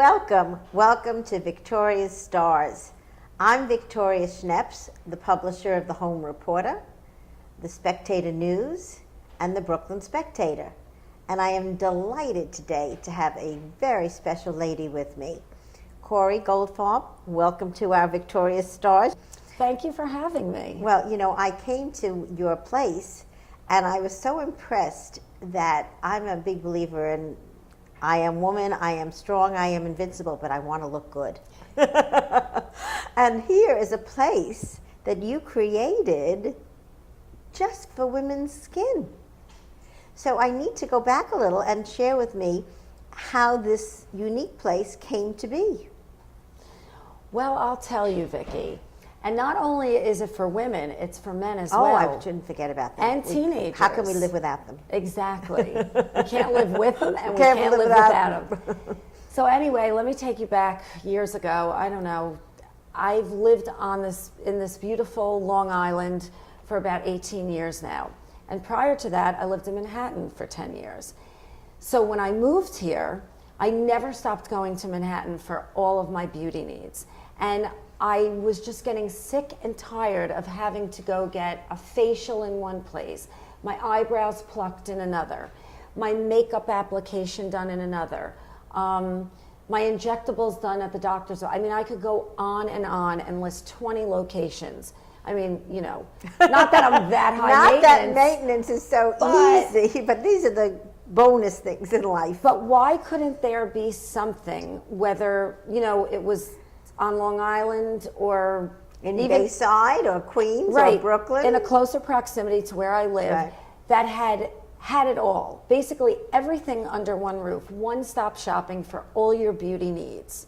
Welcome to Victoria's Stars. I'm Victoria Schneps, the publisher of the Home Reporter, the Spectator News, and the Brooklyn Spectator. And I am delighted today to have a very special lady with me. Cory Goldfarb, welcome to our Victoria's Stars. Thank you for having me. Well, you know, I came to your place and I was so impressed that I'm a big believer in I am woman, I am strong, I am invincible, but I want to look good. And here is a place that you created just for women's skin. So I need to go back a little and share with me how this unique place came to be. Well, I'll tell you, Vicki. And not only is it for women, it's for men as well. Oh, I shouldn't forget about them. And teenagers. How can we live without them? Exactly. We can't live with them, and we can't live without them. So anyway, let me take you back years ago. I don't know. I've lived in this beautiful Long Island for about 18 years now. And prior to that, I lived in Manhattan for 10 years. So when I moved here, I never stopped going to Manhattan for all of my beauty needs. And I was just getting sick and tired of having to go get a facial in one place, my eyebrows plucked in another, my makeup application done in another, my injectables done at the doctor's. I mean, I could go on and list 20 locations. I mean, you know, not that I'm that high not maintenance. That maintenance is so easy, but these are the bonus things in life. But why couldn't there be something, whether, you know, it was on Long Island or in Bayside or Queens or Brooklyn, in a closer proximity to where I live, that had it all, basically everything under one roof, one-stop shopping for all your beauty needs.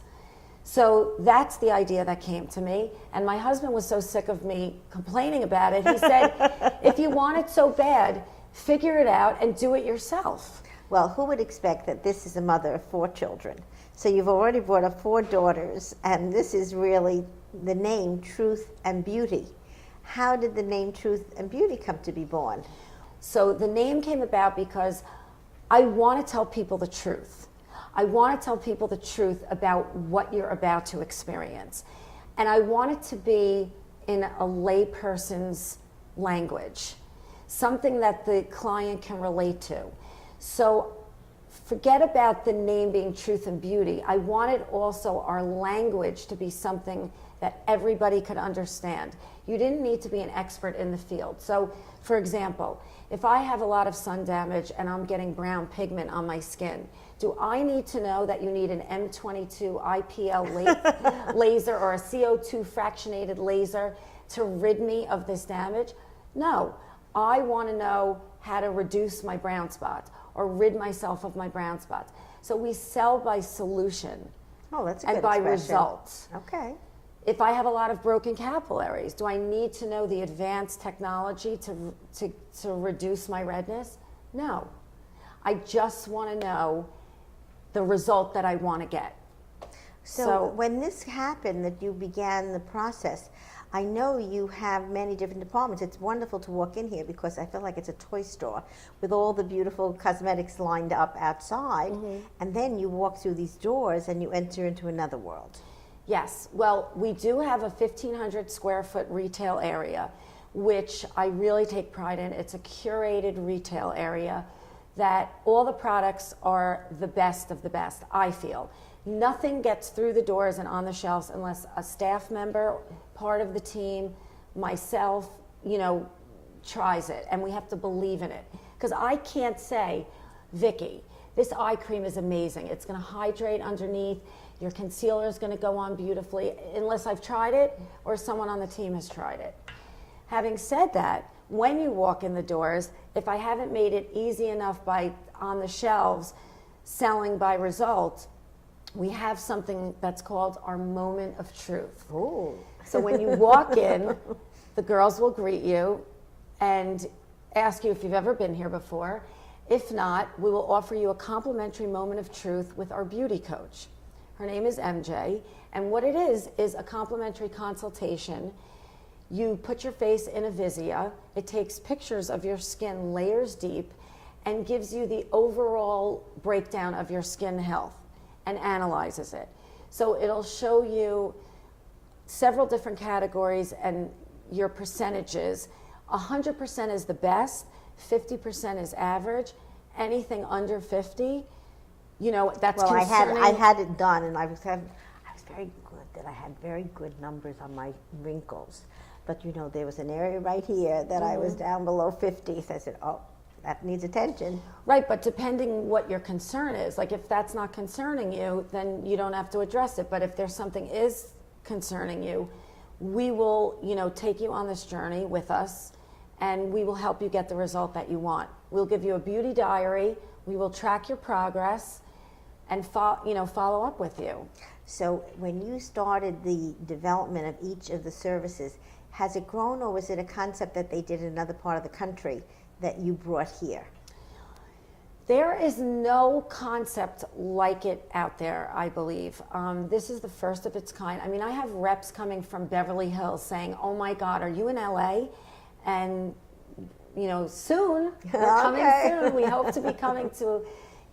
So that's the idea that came to me, and my husband was so sick of me complaining about it. He said, if you want it so bad, figure it out and do it yourself. Well, who would expect that this is a mother of 4 children? So you've already brought up 4 daughters, and this is really the name Truth+Beaty. How did the name Truth+Beaty come to be born? So the name came about because I want to tell people the truth. I want to tell people the truth about what you're about to experience. And I want it to be in a layperson's language, something that the client can relate to. So forget about the name being Truth+Beauty. I wanted also our language to be something that everybody could understand. You didn't need to be an expert in the field. So, for example, if I have a lot of sun damage and I'm getting brown pigment on my skin, do I need to know that you need an M22 IPL laser or a CO2 fractionated laser to rid me of this damage? No. I want to know how to reduce my brown spots or rid myself of my brown spots. So we sell by solution. Oh, that's a good and by expression. results. Okay. If I have a lot of broken capillaries, do I need to know the advanced technology to reduce my redness? No. I just want to know the result that I want to get. So when this happened, that you began the process, I know you have many different departments. It's wonderful to walk in here because I feel like it's a toy store with all the beautiful cosmetics lined up outside. Mm-hmm. And then you walk through these doors and you enter into another world. Yes. Well, we do have a 1,500 square foot retail area, which I really take pride in. It's a curated retail area that all the products are the best of the best, I feel. Nothing gets through the doors and on the shelves unless a staff member, part of the team, myself, you know, tries it, and we have to believe in it. Because I can't say, Vicki, this eye cream is amazing. It's going to hydrate underneath. Your concealer is going to go on beautifully, unless I've tried it or someone on the team has tried it. Having said that, when you walk in the doors, if I haven't made it easy enough by on the shelves, selling by result, we have something that's called our moment of truth. Ooh. So when you walk in, the girls will greet you and ask you if you've ever been here before. If not, we will offer you a complimentary moment of truth with our beauty coach. Her name is MJ, and what it is a complimentary consultation. You put your face in a Vizia. It takes pictures of your skin layers deep and gives you the overall breakdown of your skin health. and analyzes it. So it'll show you several different categories and your percentages. 100% is the best, 50% is average. Anything under 50, that's Well, concerning. I had it done, and I was very good that I had very good numbers on my wrinkles. But there was an area right here that I was down below 50. So I said, oh, that needs attention. Right, but depending what your concern is, like if that's not concerning you, then you don't have to address it. But if there's something is concerning you, we will, take you on this journey with us, and we will help you get the result that you want. We'll give you a beauty diary. We will track your progress and follow up with you. So when you started the development of each of the services, has it grown, or was it a concept that they did in another part of the country that you brought here? There is no concept like it out there, I believe. This is the first of its kind. I mean, I have reps coming from Beverly Hills saying, oh my God, are you in LA? And, soon, we're coming soon. We hope to be coming to,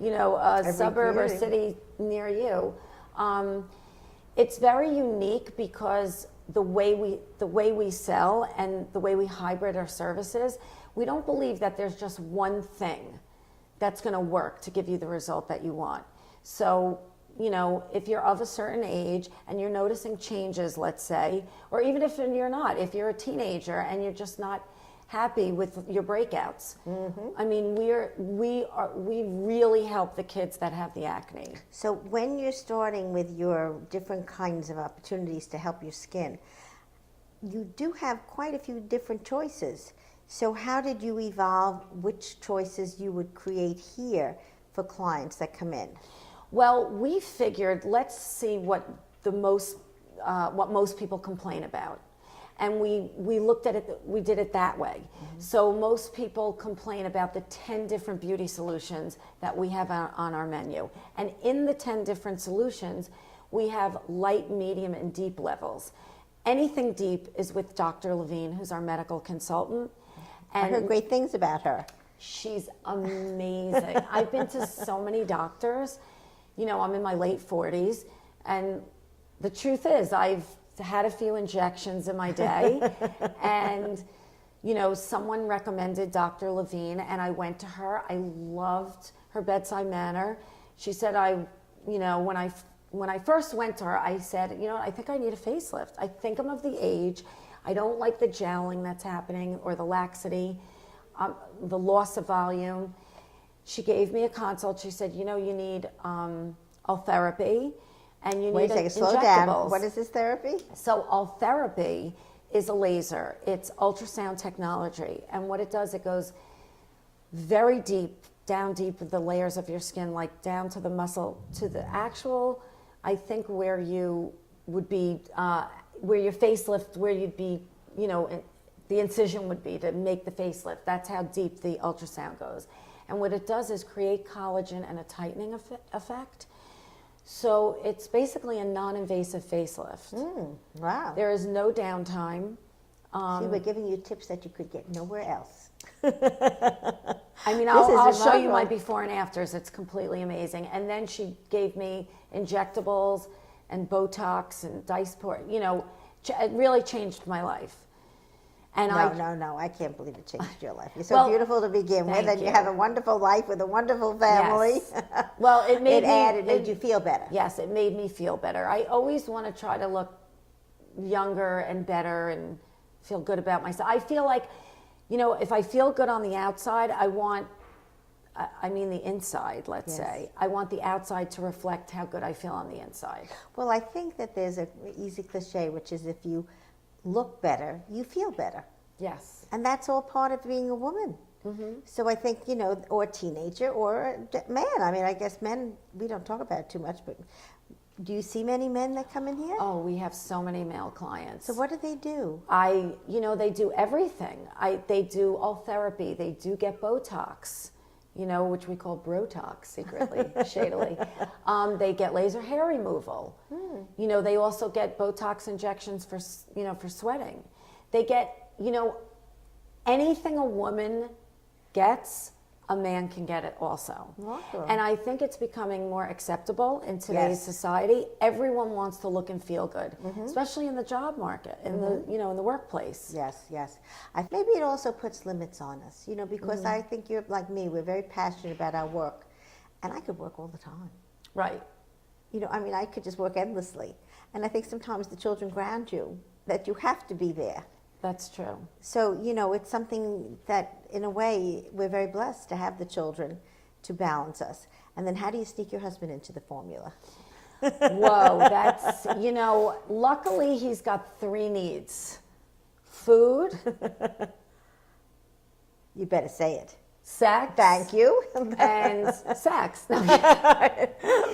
a suburb or city near you. It's very unique because the way we sell and the way we hybrid our services, we don't believe that there's just one thing that's going to work to give you the result that you want. So, if you're of a certain age and you're noticing changes, let's say, or even if you're not, if you're a teenager and you're just not happy with your breakouts, I mean, we really help the kids that have the acne. So when you're starting with your different kinds of opportunities to help your skin, you do have quite a few different choices. So how did you evolve which choices you would create here for clients that come in? Well, we figured, let's see what most people complain about. And we looked at it, we did it that way. So most people complain about the 10 different beauty solutions that we have on our menu. And in the 10 different solutions, we have light, medium, and deep levels. Anything deep is with Dr. Levine, who's our medical consultant. And I heard great things about her. She's amazing. I've been to so many doctors. I'm in my late 40s, and the truth is I've had a few injections in my day, and someone recommended Dr. Levine, and I went to her. I loved her bedside manner. She said, when I first went to her, I said, I think I need a facelift. I think I'm of the age. I don't like the gelling that's happening or the laxity, the loss of volume. She gave me a consult. She said, you need Ultherapy, and you need injectables. Slow down. What is this therapy? So Ultherapy is a laser. It's ultrasound technology. And what it does, it goes very deep, down deep with the layers of your skin, like down to the muscle, to the actual, I think, where you would be, where your facelift, where you'd be, the incision would be to make the facelift. That's how deep the ultrasound goes. And what it does is create collagen and a tightening effect. So it's basically a non-invasive facelift. Wow. There is no downtime. See, we're giving you tips that you could get nowhere else. I mean, I'll show you my before and afters. It's completely amazing. And then she gave me injectables and Botox and Dysport. It really changed my life. And No, I can't believe it changed your life. You're so beautiful to begin with, and you have a wonderful life with a wonderful family. Yes. Well, it made you feel better. Yes, it made me feel better. I always want to try to look younger and better and feel good about myself. I feel like, if I feel good on the outside, the inside, let's say. I want the outside to reflect how good I feel on the inside. Well, I think that there's an easy cliche, which is if you look better, you feel better. Yes. And that's all part of being a woman. So I think, or a teenager or a man. I mean, I guess men, we don't talk about it too much, but do you see many men that come in here? Oh, we have so many male clients. So what do they do? They do everything. They do Ultherapy. They do get Botox, which we call Brotox secretly, shadily. They get laser hair removal. They also get Botox injections for sweating. They get, anything a woman gets, a man can get it also. Awesome. And I think it's becoming more acceptable in today's Yes. society. Everyone wants to look and feel good, especially in the job market, in the in the workplace. Yes, yes. Maybe it also puts limits on us, because I think you're like me. We're very passionate about our work, and I could work all the time. Right. I could just work endlessly. And I think sometimes the children ground you, that you have to be there. That's true. So, it's something that, in a way, we're very blessed to have the children to balance us. And then how do you sneak your husband into the formula? Whoa, that's, luckily he's got 3 needs. Food, You better say it. sex. Thank you. And sex. No.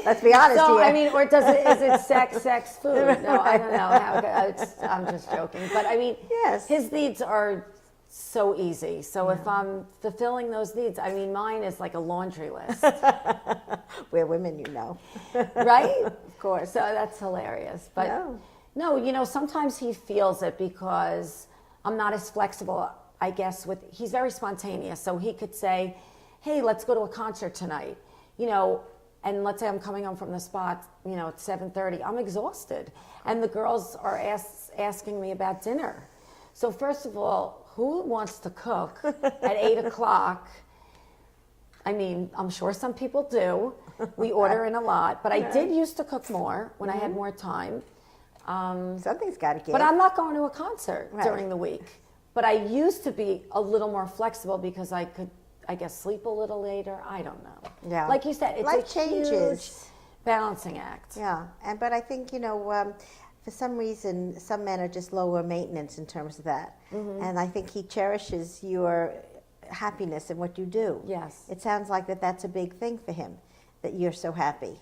Let's be honest So, here. or is it sex, food? No, I don't know how, I'm just joking. But Yes. his needs are so easy. So if I'm fulfilling those needs, mine is like a laundry list. We're women, Right? Of course. So that's hilarious. But Yeah. no, sometimes he feels it because I'm not as flexible, I guess, he's very spontaneous. So he could say, hey, let's go to a concert tonight, and let's say I'm coming home from the spa, at 7:30. I'm exhausted. And the girls are asking me about dinner. So first of all, who wants to cook at 8 o'clock? I'm sure some people do. We order in a lot. But I did used to cook more when I had more time. Something's got to give. But I'm not going to a concert Right. during the week. But I used to be a little more flexible because I could, I guess, sleep a little later. I don't know. Yeah. Like you said, it's Life a changes. huge balancing act. Yeah, but I think for some reason some men are just lower maintenance in terms of that, and I think he cherishes your happiness and what you do. Yes. It sounds like that's a big thing for him, that you're so happy.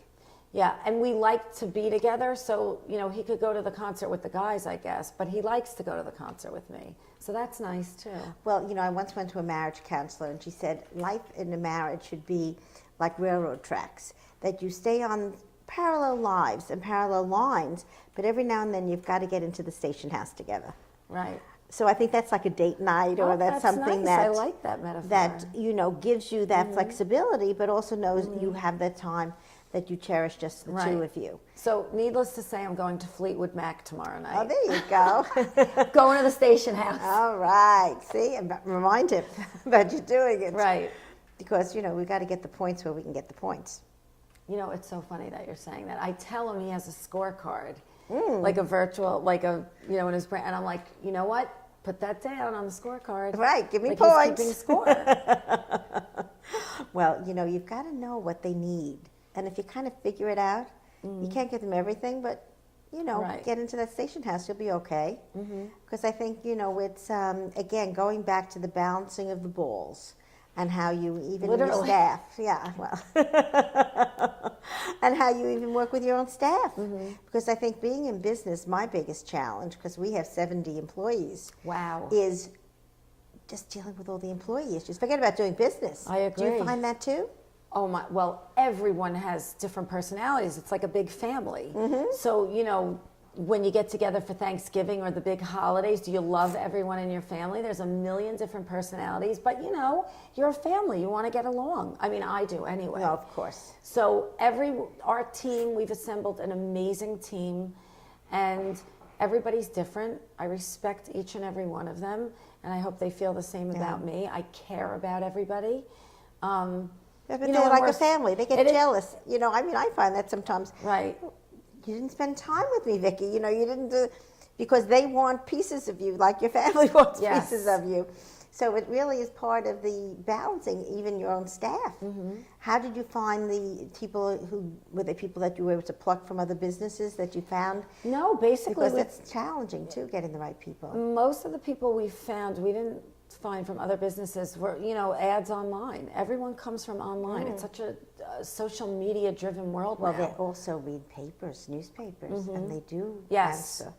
Yeah, and we like to be together, so, he could go to the concert with the guys, I guess, but he likes to go to the concert with me. So that's nice, too. Well, I once went to a marriage counselor, and she said life in a marriage should be like railroad tracks, that you stay on parallel lives and parallel lines, but every now and then you've got to get into the station house together. Right. So I think that's like a date night, or Oh, that's something nice. that I like that metaphor. that gives you that flexibility, but also knows you have that time that you cherish just the two Right. of you. So, needless to say, I'm going to Fleetwood Mac tomorrow night. Oh, there you go. Going to the station house. All right. See, and remind him that you're doing it. Right. Because we've got to get the points where we can get the points. It's so funny that you're saying that. I tell him he has a scorecard, like a virtual, in his brain, and I'm like, you know what? Put that down on the scorecard. Right. Give me Like points. He's keeping score. Well, you've got to know what they need. And if you kind of figure it out, you can't give them everything, but, Right. get into that station house, you'll be okay. Because I think, it's, again, going back to the balancing of the balls and how you even your Literally. staff. Yeah, well. And how you even work with your own staff. Because I think being in business, my biggest challenge, because we have 70 employees, Wow. is just dealing with all the employee issues. Forget about doing business. I Do you agree. find that too? Oh my, well, everyone has different personalities. It's like a big family. So, when you get together for Thanksgiving or the big holidays, do you love everyone in your family? There's a million different personalities, but you're a family. You want to get along. I do anyway. No, of course. So our team, we've assembled an amazing team, and everybody's different. I respect each and every one of them, and I hope they feel the same about me. I care about everybody. Yeah, but You they're know, and like we're- a family. They get it is- jealous. I find that sometimes. Right. You didn't spend time with me, Vicki. You didn't do, because they want pieces of you, like your family wants Yes. pieces of you. So it really is part of the balancing, even your own staff. How did you find the people were they people that you were able to pluck from other businesses that you found? No, basically, Because that's challenging too, getting the right people. most of the people we found, we didn't find from other businesses were, ads online. Everyone comes from online. It's such a social media driven world Well, now. they also read newspapers, and they do Yes. answer.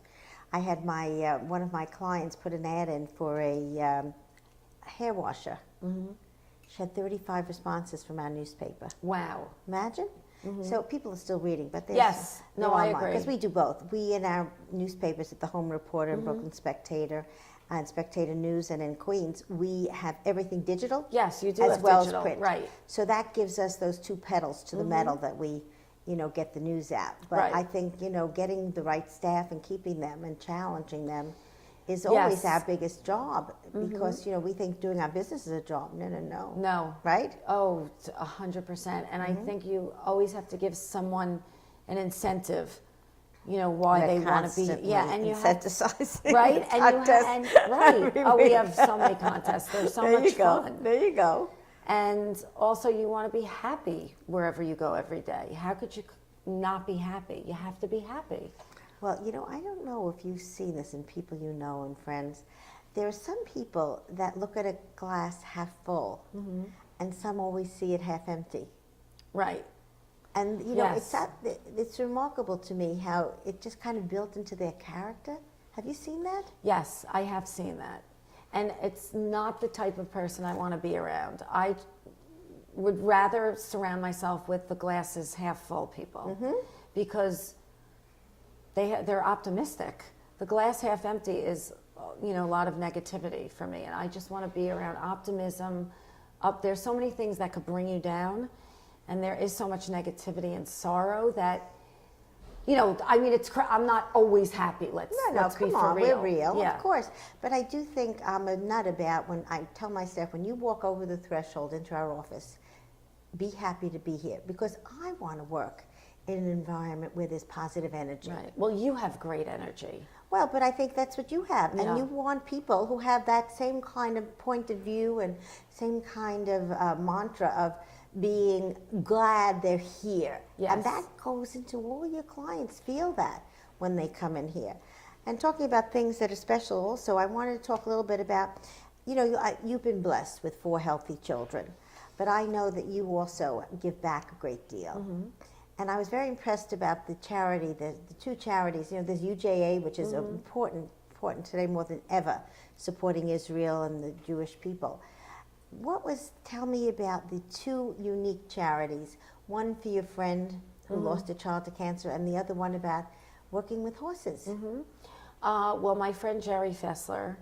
I had my one of my clients put an ad in for a hair washer. She had 35 responses from our newspaper. Wow. Imagine. So people are still reading, but Yes. No, I agree. Because we do both. We in our newspapers at the Home Reporter and Brooklyn Spectator, and Spectator News and in Queens, we have everything digital. Yes, you do as have well digital, as print. right. So that gives us those two pedals to the metal that we, get the news out. But Right. I think, getting the right staff and keeping them and challenging them is always Yes. our biggest job, because, we think doing our business is a job. No, no, no. No. Right? Oh, 100%. And I think you always have to give someone an incentive, why They're they want to be. constantly Yeah, and you have incentivizing right, the and contest. right. Every Oh, we week. have so many contests. They're so There much you go. fun. There you go. And also, you want to be happy wherever you go every day. How could you not be happy? You have to be happy. Well, I don't know if you've seen this in people you know and friends. There are some people that look at a glass half full, and some always see it half empty. Right. And Yes. it's remarkable to me how it just kind of built into their character. Have you seen that? Yes, I have seen that. And it's not the type of person I want to be around. I would rather surround myself with the glasses half full people, because they're optimistic. The glass half empty is, a lot of negativity for me, and I just want to be around optimism. There's so many things that could bring you down, and there is so much negativity and sorrow that, I'm not always happy. Let's be come for on, real. we're real, Yeah. of course. But I do think I'm a nut about when I tell my staff, when you walk over the threshold into our office, be happy to be here, because I want to work in an environment where there's positive energy. Right. Well, you have great energy. Well, but I think that's what you have. Yeah. And you want people who have that same kind of point of view and same kind of mantra of being glad they're here. Yes. And that goes into all your clients feel that when they come in here. And talking about things that are special also, I wanted to talk a little bit about, you've been blessed with 4 healthy children, but I know that you also give back a great deal. And I was very impressed about the charity, the 2 charities. There's UJA, which is important today more than ever, supporting Israel and the Jewish people. Tell me about the 2 unique charities, one for your friend who lost a child to cancer, and the other one about working with horses. Well, my friend Jerry Fessler.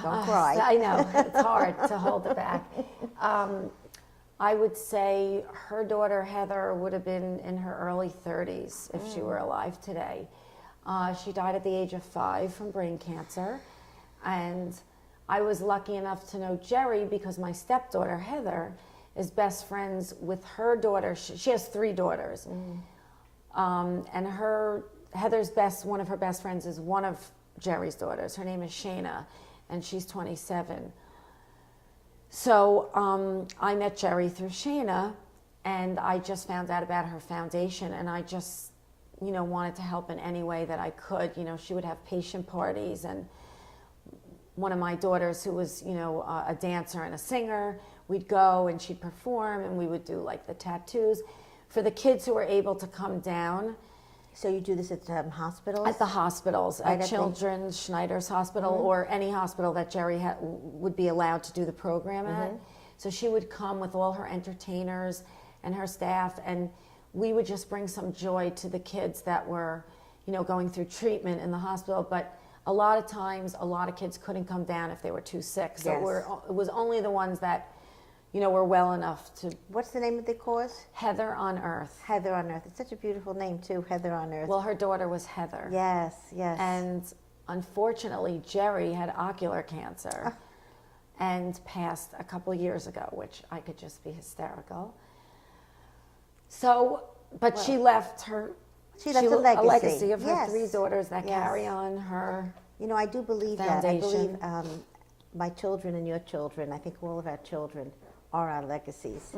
Don't cry. I know, it's hard to hold it back. I would say her daughter Heather would have been in her early 30s if she were alive today. She died at the age of 5 from brain cancer, and I was lucky enough to know Jerry because my stepdaughter Heather is best friends with her daughter. She has 3 daughters, and one of her best friends is one of Jerry's daughters. Her name is Shayna, and she's 27. So I met Jerry through Shayna, and I just found out about her foundation, and I just, wanted to help in any way that I could. She would have patient parties, and one of my daughters who was, a dancer and a singer, we'd go and she'd perform, and we would do like the tattoos. For the kids who were able to come down. So you do this at hospitals? At the hospitals, Right at Children's, Schneider's Hospital, or any hospital that Jerry would be allowed to do the program at. So she would come with all her entertainers and her staff, and we would just bring some joy to the kids that were, going through treatment in the hospital. But a lot of times, a lot of kids couldn't come down if they were too sick. So it was only the ones that, were well enough to. What's the name of the cause? Heather on Earth. Heather on Earth. It's such a beautiful name, too, Heather on Earth. Well, her daughter was Heather. Yes, yes. And unfortunately, Jerry had ocular cancer and passed a couple years ago, which I could just be hysterical. So, but she left a legacy of her 3 daughters that carry on her I do believe foundation. that. I believe my children and your children, I think all of our children are our legacies.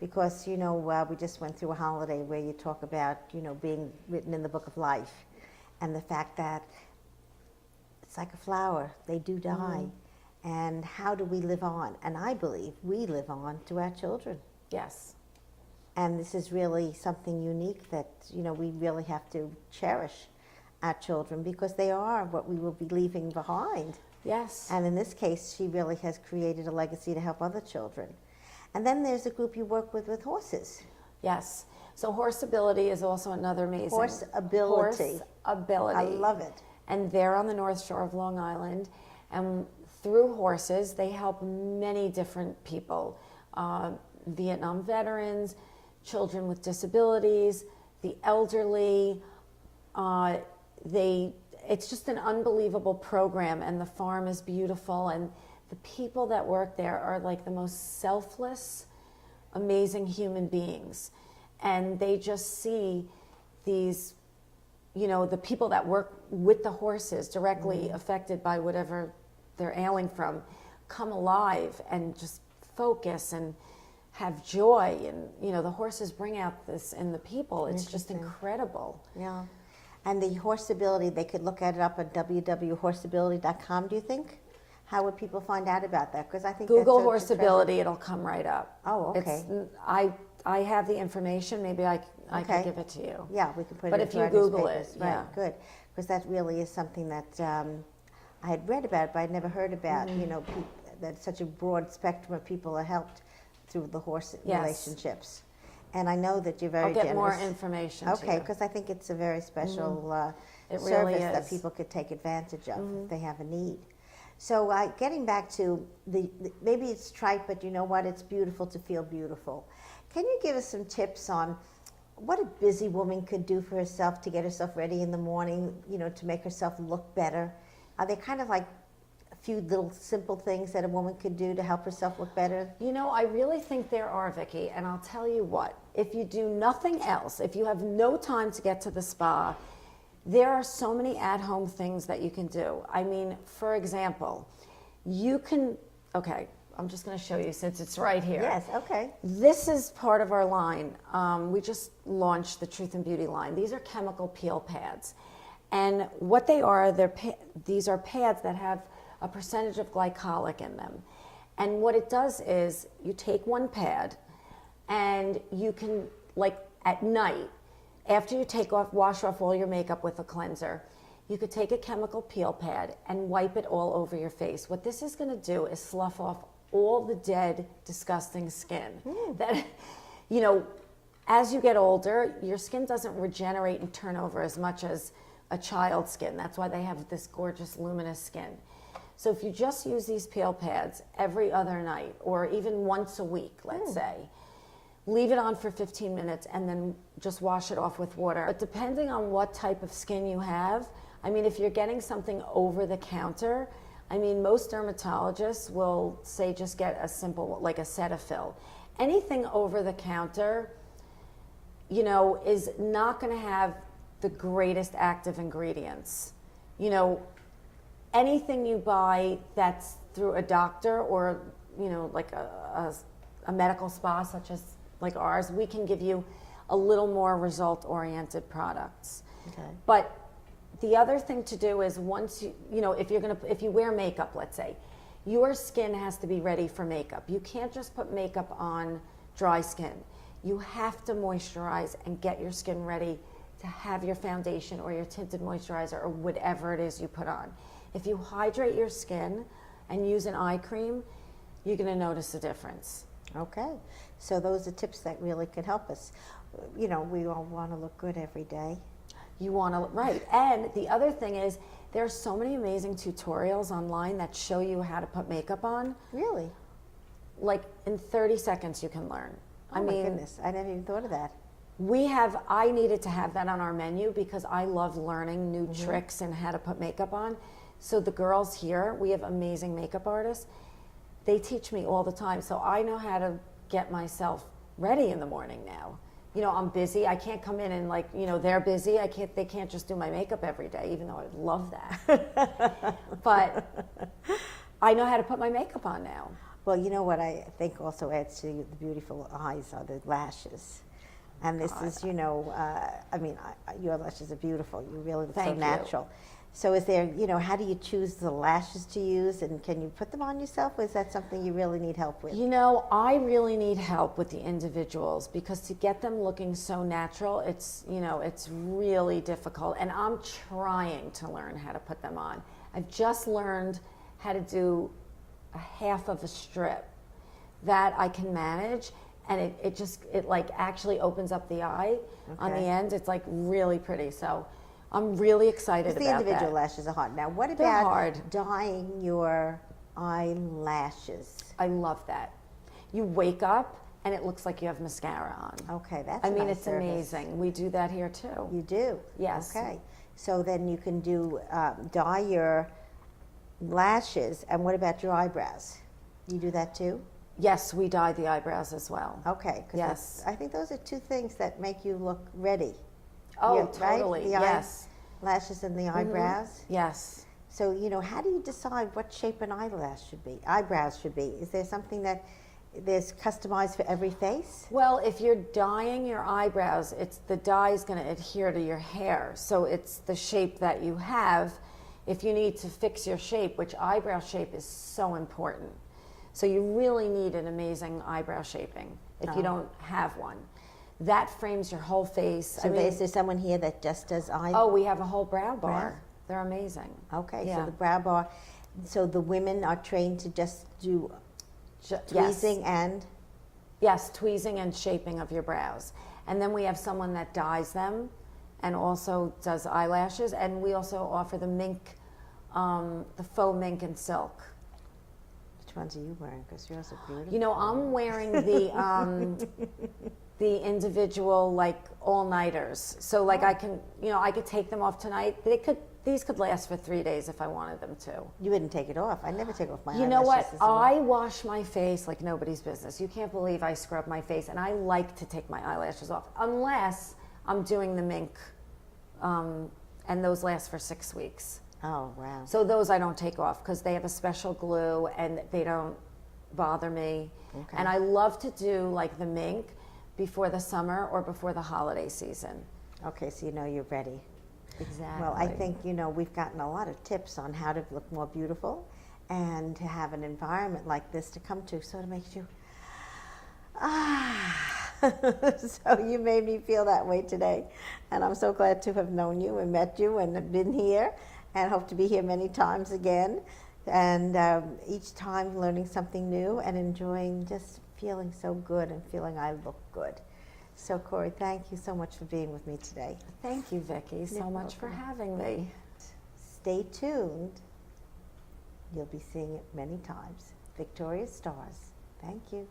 Because, we just went through a holiday where you talk about, being written in the book of life, and the fact that it's like a flower, they do die. And how do we live on? And I believe we live on to our children. Yes. And this is really something unique that, we really have to cherish our children, because they are what we will be leaving behind. Yes. And in this case, she really has created a legacy to help other children. And then there's a group you work with horses. Yes. So Horse Ability is also another amazing. Horse Ability. Horse Ability. I love it. and they're on the North Shore of Long Island. And through horses, they help many different people, Vietnam veterans, children with disabilities, the elderly. It's just an unbelievable program, and the farm is beautiful, and the people that work there are like the most selfless, amazing human beings. And they just see these, the people that work with the horses directly affected by whatever they're ailing from, come alive and just focus and have joy. And, the horses bring out this in the people. It's just incredible. Yeah. And the horseability, they could look at it up at www.horseability.com, do you think? How would people find out about that? Because I think Google that's horseability, it'll come right up. Oh, okay. I have the information. Maybe I can give it to you. Yeah, we can put but it if into you our Google newspapers. it, Right, yeah. good. Because that really is something that I had read about, but I'd never heard about. That such a broad spectrum of people are helped through the horse relationships. And I know that you're very I'll get generous. more information Okay, to you. because I think it's a very special It service really that is. people could take advantage of if they have a need. So getting back to the maybe it's trite, but you know what? It's beautiful to feel beautiful. Can you give us some tips on what a busy woman could do for herself to get herself ready in the morning, to make herself look better? Are there kind of like a few little simple things that a woman could do to help herself look better? I really think there are, Vicki, and I'll tell you what. If you do nothing else, if you have no time to get to the spa, there are so many at-home things that you can do. I mean, for example, you can, I'm just going to show you since it's right here. Yes, okay. This is part of our line. We just launched the Truth+Beaty line. These are chemical peel pads. And what they are, these are pads that have a percentage of glycolic in them. And what it does is you take one pad and you can, like at night, after you wash off all your makeup with a cleanser, you could take a chemical peel pad and wipe it all over your face. What this is going to do is slough off all the dead, disgusting skin. That, as you get older, your skin doesn't regenerate and turn over as much as a child's skin. That's why they have this gorgeous, luminous skin. So if you just use these peel pads every other night, or even once a week, let's say, leave it on for 15 minutes and then just wash it off with water. But depending on what type of skin you have, I mean, if you're getting something over the counter, I mean, most dermatologists will say just get a simple, like a Cetaphil. Anything over the counter, is not going to have the greatest active ingredients. Anything you buy that's through a doctor or, like a medical spa such as like ours, we can give you a little more result-oriented products. Okay. But the other thing to do is once if you wear makeup, let's say, your skin has to be ready for makeup. You can't just put makeup on dry skin. You have to moisturize and get your skin ready to have your foundation or your tinted moisturizer or whatever it is you put on. If you hydrate your skin and use an eye cream, you're going to notice a difference. Okay, so those are tips that really could help us. We all want to look good every day. You want to, right. And the other thing is, there are so many amazing tutorials online that show you how to put makeup on. Really? Like in 30 seconds you can learn. Oh my goodness, I never even thought of that. I needed to have that on our menu because I love learning new tricks and how to put makeup on. So the girls here, we have amazing makeup artists. They teach me all the time. So I know how to get myself ready in the morning now. I'm busy. I can't come in and they're busy. They can't just do my makeup every day, even though I'd love that. But I know how to put my makeup on now. Well, you know what I think also adds to the beautiful eyes are the lashes. And this is, your lashes are beautiful. You really look so natural. So is there, how do you choose the lashes to use, and can you put them on yourself, or is that something you really need help with? I really need help with the individuals because to get them looking so natural, it's really difficult, and I'm trying to learn how to put them on. I've just learned how to do a half of a strip that I can manage, and it actually opens up the eye on the end. It's like really pretty. So I'm really excited The about individual that. lashes are hard. Now, what They're about hard. dyeing your eyelashes? I love that. You wake up and it looks like you have mascara on. Okay, that's I a mean, nice it's service. amazing. We do that here too. You do? Yes. Okay. So then you can do dye your lashes, and what about your eyebrows? You do that too? Yes, we dye the eyebrows as well. Okay. 'Cause Yes. I think those are two things that make you look ready. Oh, Yeah, right? totally. The yes. Lashes and the eyebrows. Yes. So, you know, how do you decide what shape an eyelash should be, eyebrows should be? Is there something that there's customized for every face? Well, if you're dyeing your eyebrows, it's the dye is going to adhere to your hair. So it's the shape that you have. If you need to fix your shape, which eyebrow shape is so important. So you really need an amazing eyebrow shaping if you don't have one. That frames your whole face. So is there someone here that just does eyebrows? Oh, we have a whole brow bar. They're amazing. Okay, Yeah. so the brow bar. So the women are trained to just do tweezing Yes. and? Yes, tweezing and shaping of your brows. And then we have someone that dyes them and also does eyelashes. And we also offer the mink, the faux mink and silk. Which ones are you wearing? Because yours are beautiful. You know, I'm wearing the individual, like, all-nighters. So, like, I can, you know, I could take them off tonight. These could last for 3 days if I wanted them to. You wouldn't take it off. I never take off my eyelashes. You know what? as well. I wash my face like nobody's business. You can't believe I scrub my face, and I like to take my eyelashes off, unless I'm doing the mink, and those last for 6 weeks. Oh, wow. So those I don't take off because they have a special glue and they don't bother me. Okay. And I love to do like the mink before the summer or before the holiday season. Okay, so you know you're ready. Exactly. Well, I think, you know, we've gotten a lot of tips on how to look more beautiful and to have an environment like this to come to sort of makes you, So you made me feel that way today. And I'm so glad to have known you and met you and have been here and hope to be here many times again. And each time learning something new and enjoying just feeling so good and feeling I look good. So, Cory, thank you so much for being with me today. Thank you, Vicki, so much for having me. Stay tuned. You'll be seeing it many times. Victoria's Stars. Thank you.